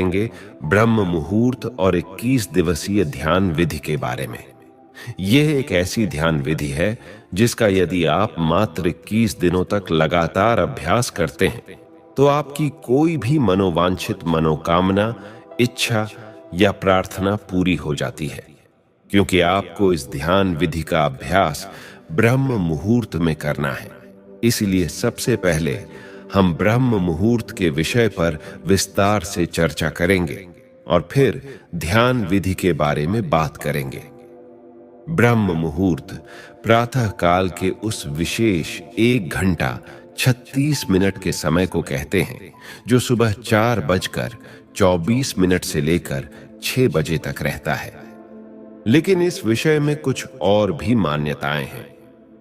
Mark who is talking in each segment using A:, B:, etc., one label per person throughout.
A: करेंगे ब्रह्म मुहूर्त और 21 दिवसीय ध्यान विधि के बारे में। यह एक ऐसी ध्यान विधि है जिसका यदि आप मात्र 21 दिनों तक लगातार अभ्यास करते हैं तो आपकी कोई भी मनोवांछित मनोकामना, इच्छा या प्रार्थना पूरी हो जाती है, क्योंकि आपको इस ध्यान विधि का अभ्यास ब्रह्म मुहूर्त में करना है। इसलिए सबसे पहले हम ब्रह्म मुहूर्त के विषय पर विस्तार से चर्चा करेंगे और फिर ध्यान विधि के बारे में बात करेंगे। ब्रह्म मुहूर्त प्रातः काल के उस विशेष 1 घंटा 36 मिनट के समय को कहते हैं जो सुबह 4:24 से लेकर 6 बजे तक रहता है। लेकिन इस विषय में कुछ और भी मान्यताएं हैं।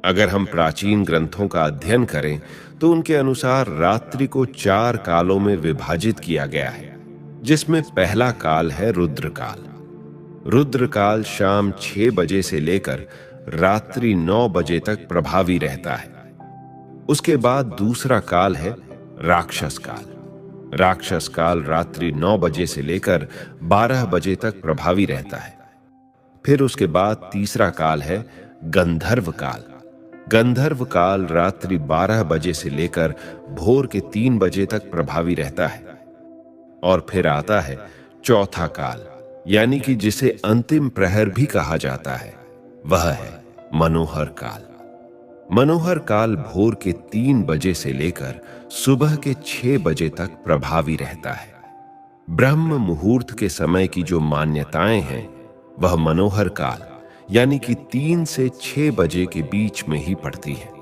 A: अगर हम प्राचीन ग्रंथों का अध्ययन करें तो उनके अनुसार रात्रि को 4 कालों में विभाजित किया गया है, जिसमें पहला काल है रुद्रकाल। रुद्रकाल शाम 6 बजे से लेकर रात्रि 9 बजे तक प्रभावी रहता है। उसके बाद दूसरा काल है राक्षस काल। राक्षस काल रात्रि 9 बजे से लेकर 12 बजे तक प्रभावी रहता है। फिर उसके बाद तीसरा काल है गंधर्व काल। गंधर्व काल रात्रि 12 बजे से लेकर भोर के 3 बजे तक प्रभावी रहता है। और फिर आता है चौथा काल, यानी कि जिसे अंतिम प्रहर भी कहा जाता है, वह है मनोहर काल। मनोहर काल भोर के 3 बजे से लेकर सुबह के 6 बजे तक प्रभावी रहता है। ब्रह्म मुहूर्त के समय की जो मान्यताएं हैं वह मनोहर काल यानी कि 3 से 6 बजे के बीच में ही पड़ती है।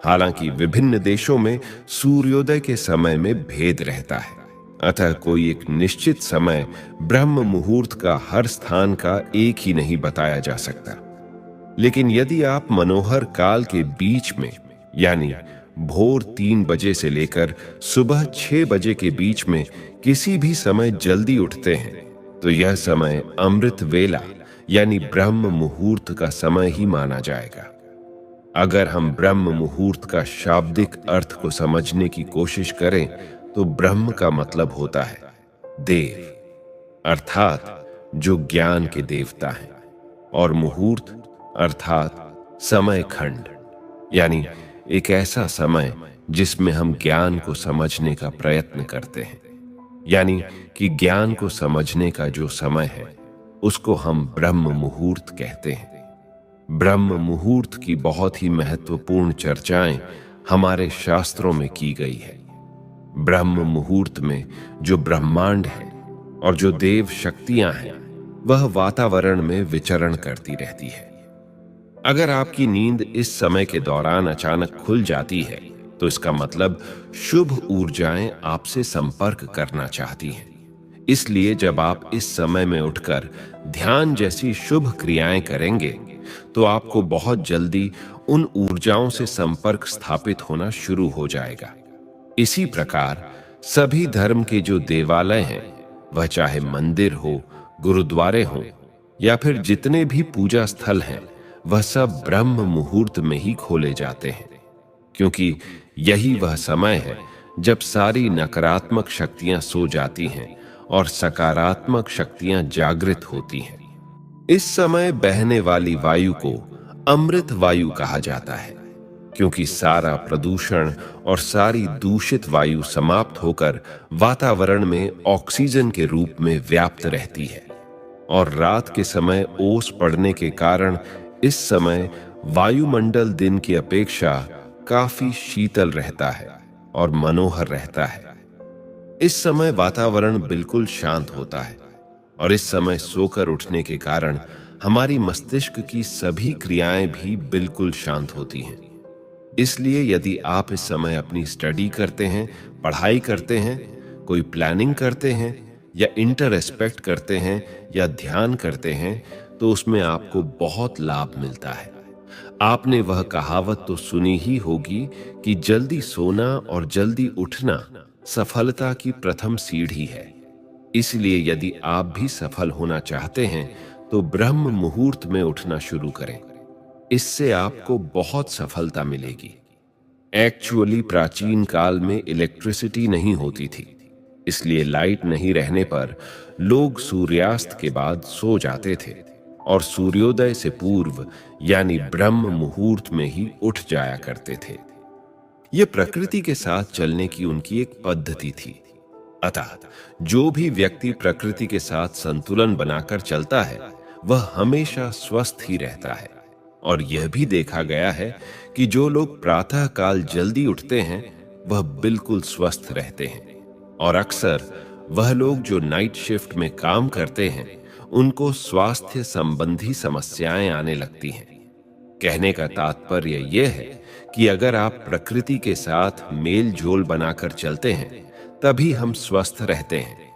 A: हालांकि विभिन्न देशों में सूर्योदय के समय में भेद रहता है, अतः कोई एक निश्चित समय ब्रह्म मुहूर्त का हर स्थान का एक ही नहीं बताया जा सकता। लेकिन यदि आप मनोहर काल के बीच में यानी भोर 3 बजे से लेकर सुबह 6 बजे के बीच में किसी भी समय जल्दी उठते हैं तो यह समय अमृत वेला यानी ब्रह्म मुहूर्त का समय ही माना जाएगा। अगर हम ब्रह्म मुहूर्त का शाब्दिक अर्थ को समझने की कोशिश करें तो ब्रह्म का मतलब होता है देव, अर्थात जो ज्ञान के देवता हैं, और मुहूर्त अर्थात समय खंड, यानी एक ऐसा समय जिसमें हम ज्ञान को समझने का प्रयत्न करते हैं। यानी कि ज्ञान को समझने का जो समय है उसको हम ब्रह्म मुहूर्त कहते हैं। ब्रह्म मुहूर्त की बहुत ही महत्वपूर्ण चर्चाएं हमारे शास्त्रों में की गई है। ब्रह्म मुहूर्त में जो ब्रह्मांड है और जो देव शक्तियां हैं वह वातावरण में विचरण करती रहती है। अगर आपकी नींद इस समय के दौरान अचानक खुल जाती है तो इसका मतलब शुभ ऊर्जाएं आपसे संपर्क करना चाहती हैं। इसलिए जब आप इस समय में उठकर ध्यान जैसी शुभ क्रियाएं करेंगे तो आपको बहुत जल्दी उन ऊर्जाओं से संपर्क स्थापित होना शुरू हो जाएगा। इसी प्रकार सभी धर्म के जो देवालय हैं, वह चाहे मंदिर हो, गुरुद्वारे हो या फिर जितने भी पूजा स्थल हैं, वह सब ब्रह्म मुहूर्त में ही खोले जाते हैं, क्योंकि यही वह समय है जब सारी नकारात्मक शक्तियां सो जाती हैं और सकारात्मक शक्तियां जागृत होती हैं। इस समय बहने वाली वायु को अमृत वायु कहा जाता है, क्योंकि सारा प्रदूषण और सारी दूषित वायु समाप्त होकर वातावरण में ऑक्सीजन के रूप में व्याप्त रहती है। और रात के समय ओस पड़ने के कारण इस समय वायुमंडल दिन की अपेक्षा काफी शीतल रहता है और मनोहर रहता है। इस समय वातावरण बिल्कुल शांत होता है और इस समय सोकर उठने के कारण हमारी मस्तिष्क की सभी क्रियाएं भी बिल्कुल शांत होती हैं। इसलिए यदि आप इस समय अपनी स्टडी करते हैं, पढ़ाई करते हैं, कोई प्लानिंग करते हैं या इंटरएस्पेक्ट करते हैं या ध्यान करते हैं तो उसमें आपको बहुत लाभ मिलता है। आपने वह कहावत तो सुनी ही होगी कि जल्दी सोना और जल्दी उठना सफलता की प्रथम सीढ़ी है। इसलिए यदि आप भी सफल होना चाहते हैं तो ब्रह्म मुहूर्त में उठना शुरू करें। इससे आपको बहुत सफलता मिलेगी। एक्चुअली प्राचीन काल में इलेक्ट्रिसिटी नहीं होती थी, इसलिए लाइट नहीं रहने पर लोग सूर्यास्त के बाद सो जाते थे और सूर्योदय से पूर्व यानी ब्रह्म मुहूर्त में ही उठ जाया करते थे। यह प्रकृति के साथ चलने की उनकी एक पद्धति थी। अतः जो भी व्यक्ति प्रकृति के साथ संतुलन बनाकर चलता है वह हमेशा स्वस्थ ही रहता है। और यह भी देखा गया है कि जो लोग प्रातः काल जल्दी उठते हैं वह बिल्कुल स्वस्थ रहते हैं, और अक्सर वह लोग जो नाइट शिफ्ट में काम करते हैं उनको स्वास्थ्य संबंधी समस्याएं आने लगती हैं। कहने का तात्पर्य यह है कि अगर आप प्रकृति के साथ मेल जोल बनाकर चलते हैं तभी हम स्वस्थ रहते हैं।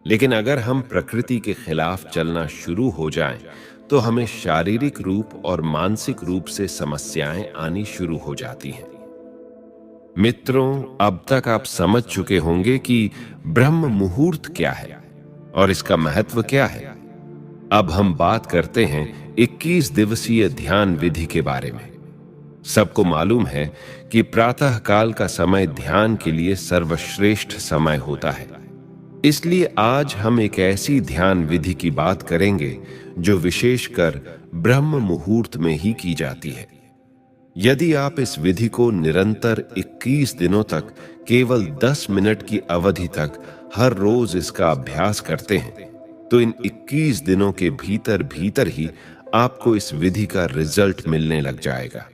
A: लेकिन अगर हम प्रकृति के खिलाफ चलना शुरू हो जाएं, तो हमें शारीरिक रूप और मानसिक रूप से समस्याएं आनी शुरू हो जाती हैं। मित्रों, अब तक आप समझ चुके होंगे कि ब्रह्म मुहूर्त क्या है और इसका महत्व क्या है। अब हम बात करते हैं 21 दिवसीय ध्यान विधि के बारे में। सबको मालूम है कि प्रातः काल का समय ध्यान के लिए सर्वश्रेष्ठ समय होता है। इसलिए आज हम एक ऐसी ध्यान विधि की बात करेंगे जो विशेषकर ब्रह्म मुहूर्त में ही की जाती है। यदि आप इस विधि को निरंतर 21 दिनों तक केवल 10 मिनट की अवधि तक हर रोज इसका अभ्यास करते हैं, तो इन 21 दिनों के भीतर भीतर ही आपको इस विधि का रिजल्ट मिलने लग जाएगा।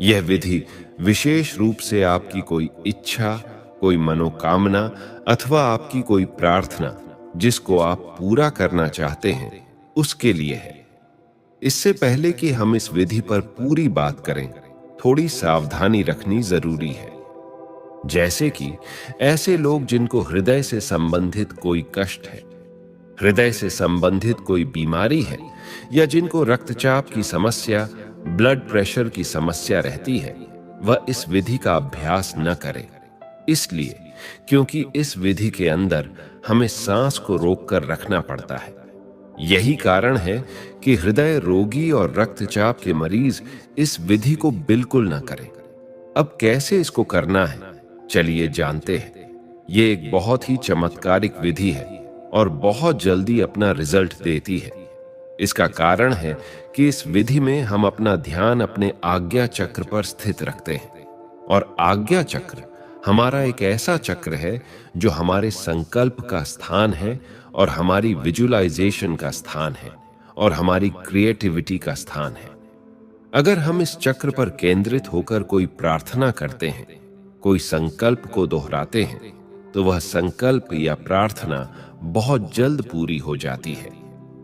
A: यह विधि विशेष रूप से आपकी कोई इच्छा, कोई मनोकामना अथवा आपकी कोई प्रार्थना जिसको आप पूरा करना चाहते हैं उसके लिए है। इससे पहले कि हम इस विधि पर पूरी बात करें, थोड़ी सावधानी रखनी जरूरी है। जैसे कि ऐसे लोग जिनको हृदय से संबंधित कोई कष्ट है, हृदय से संबंधित कोई बीमारी है, या जिनको रक्तचाप की समस्या, ब्लड प्रेशर की समस्या रहती है, वह इस विधि का अभ्यास न करें। इसलिए क्योंकि इस विधि के अंदर हमें सांस को रोककर रखना पड़ता है। यही कारण है कि हृदय रोगी और रक्तचाप के मरीज इस विधि को बिल्कुल न करें। अब कैसे इसको करना है, चलिए जानते हैं। ये एक बहुत ही चमत्कारिक विधि है और बहुत जल्दी अपना रिजल्ट देती है। इसका कारण है कि इस विधि में हम अपना ध्यान अपने आज्ञा चक्र पर स्थित रखते हैं, और आज्ञा चक्र हमारा एक ऐसा चक्र है जो हमारे संकल्प का स्थान है और हमारी विजुअलाइजेशन का स्थान है और हमारी क्रिएटिविटी का स्थान है। अगर हम इस चक्र पर केंद्रित होकर कोई प्रार्थना करते हैं, कोई संकल्प को दोहराते हैं, तो वह संकल्प या प्रार्थना बहुत जल्द पूरी हो जाती है,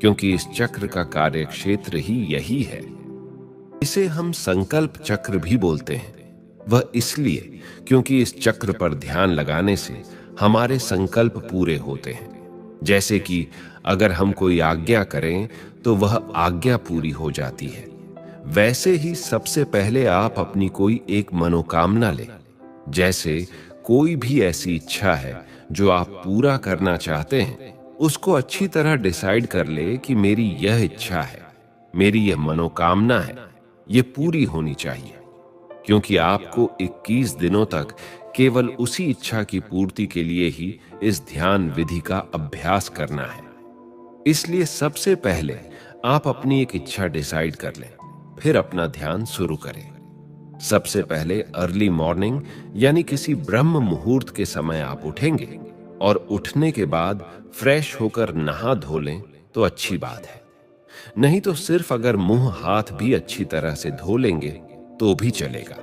A: क्योंकि इस चक्र का कार्यक्षेत्र ही यही है। इसे हम संकल्प चक्र भी बोलते हैं। वह इसलिए क्योंकि इस चक्र पर ध्यान लगाने से हमारे संकल्प पूरे होते हैं। जैसे कि अगर हम कोई आज्ञा करें तो वह आज्ञा पूरी हो जाती है। वैसे ही सबसे पहले आप अपनी कोई एक मनोकामना लें। जैसे कोई भी ऐसी इच्छा है जो आप पूरा करना चाहते हैं, उसको अच्छी तरह डिसाइड कर ले कि मेरी यह इच्छा है, मेरी यह मनोकामना है, ये पूरी होनी चाहिए। क्योंकि आपको 21 दिनों तक केवल उसी इच्छा की पूर्ति के लिए ही इस ध्यान विधि का अभ्यास करना है। इसलिए सबसे पहले आप अपनी एक इच्छा डिसाइड कर लें, फिर अपना ध्यान शुरू करें। सबसे पहले अर्ली मॉर्निंग यानी किसी ब्रह्म मुहूर्त के समय आप उठेंगे, और उठने के बाद फ्रेश होकर नहा धो लें तो अच्छी बात है। नहीं तो सिर्फ अगर मुंह हाथ भी अच्छी तरह से धो लेंगे तो भी चलेगा।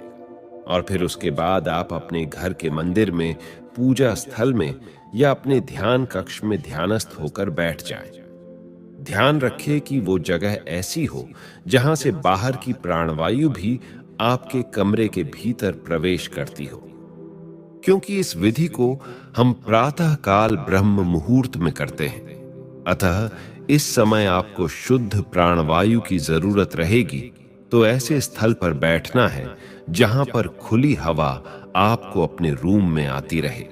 A: और फिर उसके बाद आप अपने घर के मंदिर में, पूजा स्थल में या अपने ध्यान कक्ष में ध्यानस्थ होकर बैठ जाएं। ध्यान रखें कि वो जगह ऐसी हो जहां से बाहर की प्राणवायु भी आपके कमरे के भीतर प्रवेश करती हो। क्योंकि इस विधि को हम प्रातः काल ब्रह्म मुहूर्त में करते हैं, अतः इस समय आपको शुद्ध प्राणवायु की जरूरत रहेगी। तो ऐसे स्थल पर बैठना है जहां पर खुली हवा आपको अपने रूम में आती रहे।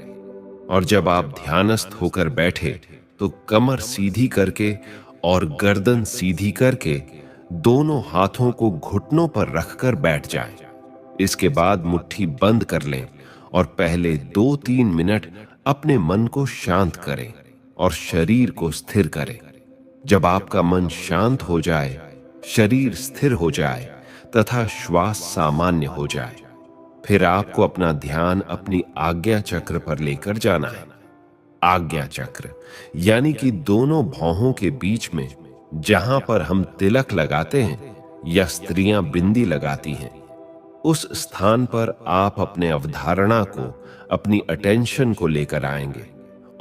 A: और जब आप ध्यानस्थ होकर बैठे तो कमर सीधी करके और गर्दन सीधी करके दोनों हाथों को घुटनों पर रखकर बैठ जाएं। इसके बाद मुट्ठी बंद कर लें और पहले 2-3 मिनट अपने मन को शांत करें और शरीर को स्थिर करें। जब आपका मन शांत हो जाए, शरीर स्थिर हो जाए तथा श्वास सामान्य हो जाए, फिर आपको अपना ध्यान अपनी आज्ञा चक्र पर लेकर जाना है। आज्ञा चक्र यानी कि दोनों भौहों के बीच में जहां पर हम तिलक लगाते हैं या स्त्रियां बिंदी लगाती हैं, उस स्थान पर आप अपने अवधारणा को, अपनी अटेंशन को लेकर आएंगे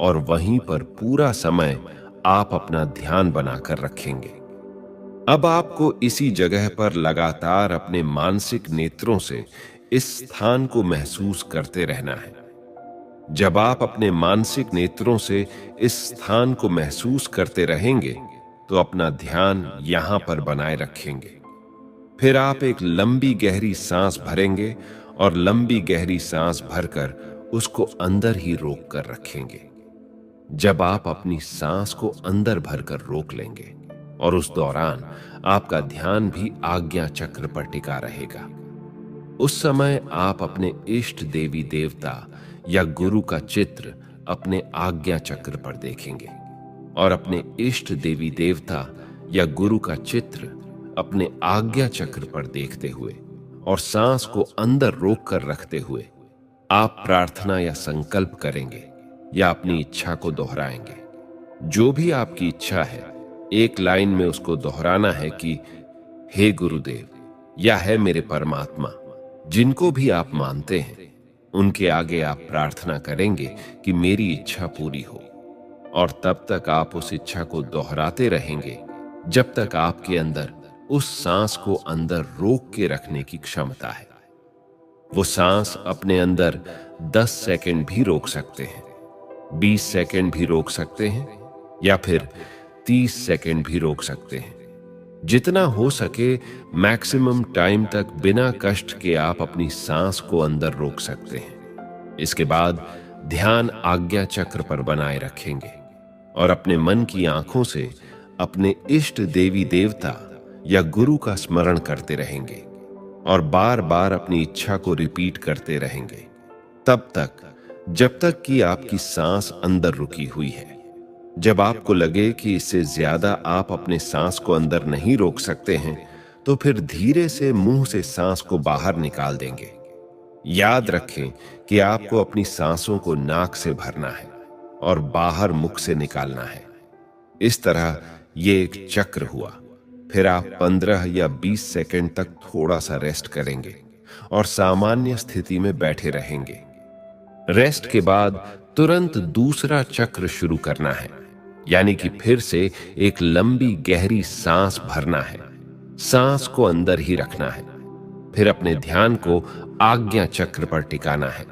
A: और वहीं पर पूरा समय आप अपना ध्यान बनाकर रखेंगे। अब आपको इसी जगह पर लगातार अपने मानसिक नेत्रों से इस स्थान को महसूस करते रहना है। जब आप अपने मानसिक नेत्रों से इस स्थान को महसूस करते रहेंगे तो अपना ध्यान यहां पर बनाए रखेंगे। फिर आप एक लंबी गहरी सांस भरेंगे और लंबी गहरी सांस भरकर उसको अंदर ही रोक कर रखेंगे। जब आप अपनी सांस को अंदर भरकर रोक लेंगे और उस दौरान आपका ध्यान भी आज्ञा चक्र पर टिका रहेगा, उस समय आप अपने इष्ट देवी देवता या गुरु का चित्र अपने आज्ञा चक्र पर देखेंगे और अपने इष्ट देवी देवता या गुरु का चित्र अपने आज्ञा चक्र पर देखते हुए और सांस को अंदर रोक कर रखते हुए आप प्रार्थना या संकल्प करेंगे या अपनी इच्छा को दोहराएंगे। जो भी आपकी इच्छा है, एक लाइन में उसको दोहराना है कि हे गुरुदेव या है मेरे परमात्मा, जिनको भी आप मानते हैं, उनके आगे आप प्रार्थना करेंगे कि मेरी इच्छा पूरी हो। और तब तक आप उस इच्छा को दोहराते रहेंगे जब तक आपके अंदर उस सांस को अंदर रोक के रखने की क्षमता है। वो सांस अपने अंदर 10 सेकंड भी रोक सकते हैं, 20 सेकंड भी रोक सकते हैं या फिर 30 सेकंड भी रोक सकते हैं। जितना हो सके मैक्सिमम टाइम तक बिना कष्ट के आप अपनी सांस को अंदर रोक सकते हैं। इसके बाद ध्यान आज्ञा चक्र पर बनाए रखेंगे और अपने मन की आंखों से अपने इष्ट देवी देवता या गुरु का स्मरण करते रहेंगे और बार बार अपनी इच्छा को रिपीट करते रहेंगे, तब तक जब तक कि आपकी सांस अंदर रुकी हुई है। जब आपको लगे कि इससे ज्यादा आप अपने सांस को अंदर नहीं रोक सकते हैं, तो फिर धीरे से मुंह से सांस को बाहर निकाल देंगे। याद रखें कि आपको अपनी सांसों को नाक से भरना है और बाहर मुख से निकालना है। इस तरह ये एक चक्र हुआ। फिर आप 15 या 20 सेकंड तक थोड़ा सा रेस्ट करेंगे और सामान्य स्थिति में बैठे रहेंगे। रेस्ट के बाद तुरंत दूसरा चक्र शुरू करना है, यानी कि फिर से एक लंबी गहरी सांस भरना है, सांस को अंदर ही रखना है। फिर अपने ध्यान को आज्ञा चक्र पर टिकाना है।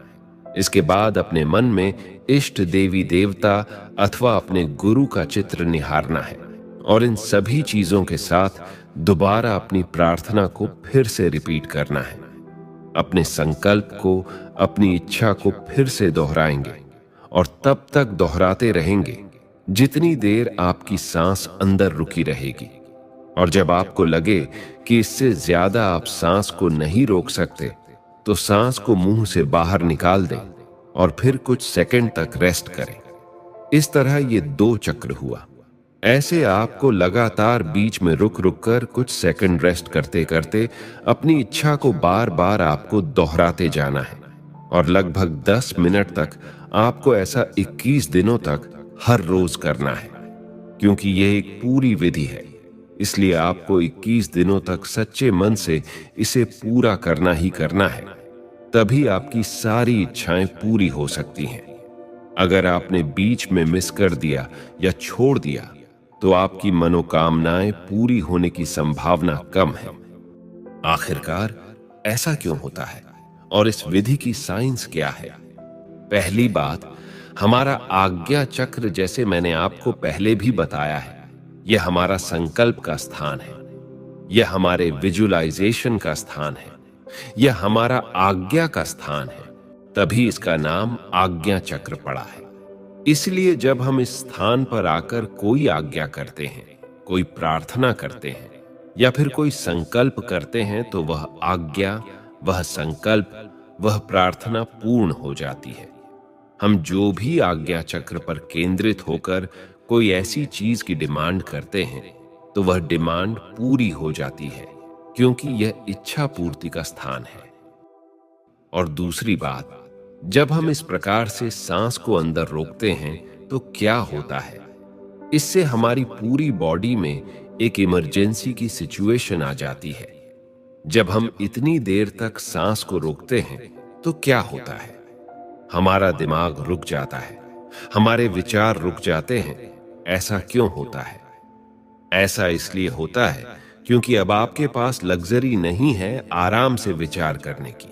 A: इसके बाद अपने मन में इष्ट देवी देवता अथवा अपने गुरु का चित्र निहारना है और इन सभी चीजों के साथ दोबारा अपनी प्रार्थना को फिर से रिपीट करना है। अपने संकल्प को, अपनी इच्छा को फिर से दोहराएंगे और तब तक दोहराते रहेंगे जितनी देर आपकी सांस अंदर रुकी रहेगी। और जब आपको लगे कि इससे ज्यादा आप सांस को नहीं रोक सकते, तो सांस को मुंह से बाहर निकाल दें और फिर कुछ सेकंड तक रेस्ट करें। इस तरह ये 2 चक्र हुआ। ऐसे आपको लगातार बीच में रुक रुक कर कुछ सेकंड रेस्ट करते करते अपनी इच्छा को बार बार आपको दोहराते जाना है और लगभग 10 मिनट तक आपको ऐसा 21 दिनों तक हर रोज करना है। क्योंकि यह एक पूरी विधि है, इसलिए आपको 21 दिनों तक सच्चे मन से इसे पूरा करना ही करना है। तभी आपकी सारी इच्छाएं पूरी हो सकती हैं। अगर आपने बीच में मिस कर दिया या छोड़ दिया, तो आपकी मनोकामनाएं पूरी होने की संभावना कम है। आखिरकार ऐसा क्यों होता है और इस विधि की साइंस क्या है? पहली बात, हमारा आज्ञा चक्र, जैसे मैंने आपको पहले भी बताया है, यह हमारा संकल्प का स्थान है, यह हमारे विजुअलाइजेशन का स्थान है, यह हमारा आज्ञा का स्थान है। तभी इसका नाम आज्ञा चक्र पड़ा है। इसलिए जब हम इस स्थान पर आकर कोई आज्ञा करते हैं, कोई प्रार्थना करते हैं या फिर कोई संकल्प करते हैं, तो वह आज्ञा, वह संकल्प, वह प्रार्थना पूर्ण हो जाती है। हम जो भी आज्ञा चक्र पर केंद्रित होकर कोई ऐसी चीज की डिमांड करते हैं, तो वह डिमांड पूरी हो जाती है, क्योंकि यह इच्छा पूर्ति का स्थान है। और दूसरी बात, जब हम इस प्रकार से सांस को अंदर रोकते हैं तो क्या होता है? इससे हमारी पूरी बॉडी में एक इमरजेंसी की सिचुएशन आ जाती है। जब हम इतनी देर तक सांस को रोकते हैं तो क्या होता है? हमारा दिमाग रुक जाता है, हमारे विचार रुक जाते हैं। ऐसा क्यों होता है? ऐसा इसलिए होता है क्योंकि अब आपके पास लग्जरी नहीं है आराम से विचार करने की।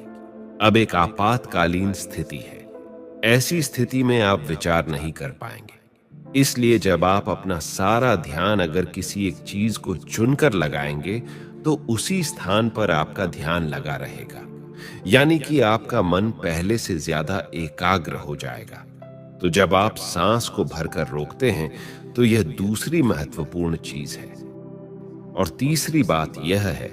A: अब एक आपातकालीन स्थिति है। ऐसी स्थिति में आप विचार नहीं कर पाएंगे। इसलिए जब आप अपना सारा ध्यान अगर किसी एक चीज को चुनकर लगाएंगे तो उसी स्थान पर आपका ध्यान लगा रहेगा, यानी कि आपका मन पहले से ज्यादा एकाग्र हो जाएगा। तो जब आप सांस को भरकर रोकते हैं तो यह दूसरी महत्वपूर्ण चीज है। और तीसरी बात यह है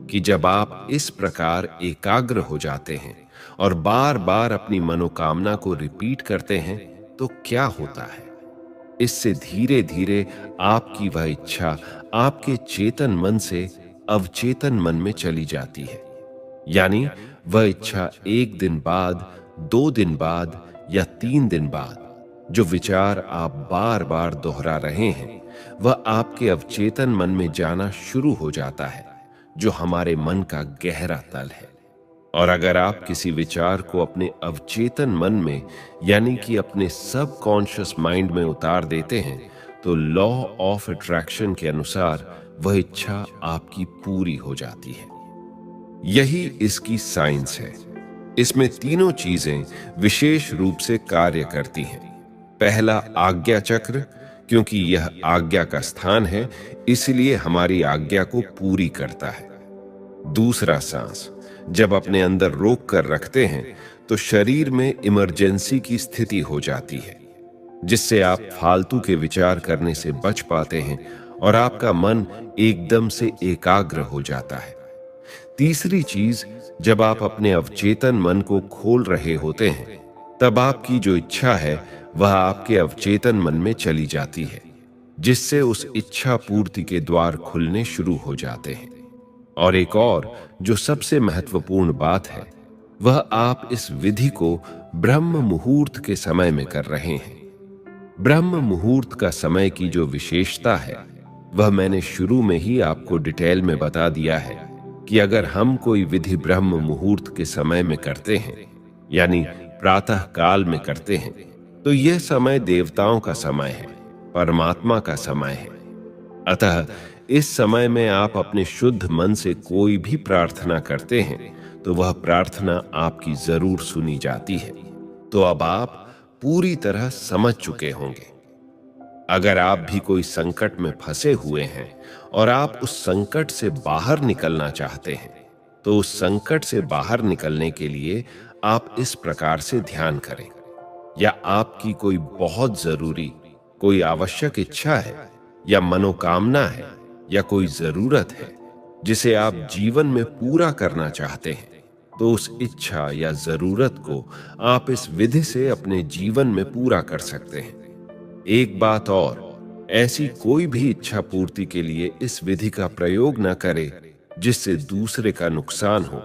A: कि जब आप इस प्रकार एकाग्र हो जाते हैं और बार बार अपनी मनोकामना को रिपीट करते हैं तो क्या होता है? इससे धीरे धीरे आपकी वह इच्छा आपके चेतन मन से अवचेतन मन में चली जाती है। यानी वह इच्छा 1 दिन बाद, 2 दिन बाद या 3 दिन बाद जो विचार आप बार बार दोहरा रहे हैं वह आपके अवचेतन मन में जाना शुरू हो जाता है, जो हमारे मन का गहरा तल है। और अगर आप किसी विचार को अपने अवचेतन मन में यानी कि अपने सबकॉन्शियस माइंड में उतार देते हैं तो लॉ ऑफ अट्रैक्शन के अनुसार वह इच्छा आपकी पूरी हो जाती है। यही इसकी साइंस है। इसमें तीनों चीजें विशेष रूप से कार्य करती हैं। पहला आज्ञा चक्र, क्योंकि यह आज्ञा का स्थान है इसलिए हमारी आज्ञा को पूरी करता है। दूसरा सांस, जब अपने अंदर रोक कर रखते हैं तो शरीर में इमरजेंसी की स्थिति हो जाती है, जिससे आप फालतू के विचार करने से बच पाते हैं और आपका मन एकदम से एकाग्र हो जाता है। तीसरी चीज, जब आप अपने अवचेतन मन को खोल रहे होते हैं तब आपकी जो इच्छा है वह आपके अवचेतन मन में चली जाती है, जिससे उस इच्छा पूर्ति के द्वार खुलने शुरू हो जाते हैं। और एक और जो सबसे महत्वपूर्ण बात है, वह आप इस विधि को ब्रह्म मुहूर्त के समय में कर रहे हैं। ब्रह्म मुहूर्त का समय की जो विशेषता है वह मैंने शुरू में ही आपको डिटेल में बता दिया है कि अगर हम कोई विधि ब्रह्म मुहूर्त के समय में करते हैं यानी प्रातः काल में करते हैं तो यह समय देवताओं का समय है, परमात्मा का समय है। अतः इस समय में आप अपने शुद्ध मन से कोई भी प्रार्थना करते हैं तो वह प्रार्थना आपकी जरूर सुनी जाती है। तो अब आप पूरी तरह समझ चुके होंगे। अगर आप भी कोई संकट में फंसे हुए हैं और आप उस संकट से बाहर निकलना चाहते हैं तो उस संकट से बाहर निकलने के लिए आप इस प्रकार से ध्यान करें। या आपकी कोई बहुत जरूरी, कोई आवश्यक इच्छा है या मनोकामना है या कोई जरूरत है जिसे आप जीवन में पूरा करना चाहते हैं तो उस इच्छा या जरूरत को आप इस विधि से अपने जीवन में पूरा कर सकते हैं। एक बात और, ऐसी कोई भी इच्छा पूर्ति के लिए इस विधि का प्रयोग न करें जिससे दूसरे का नुकसान हो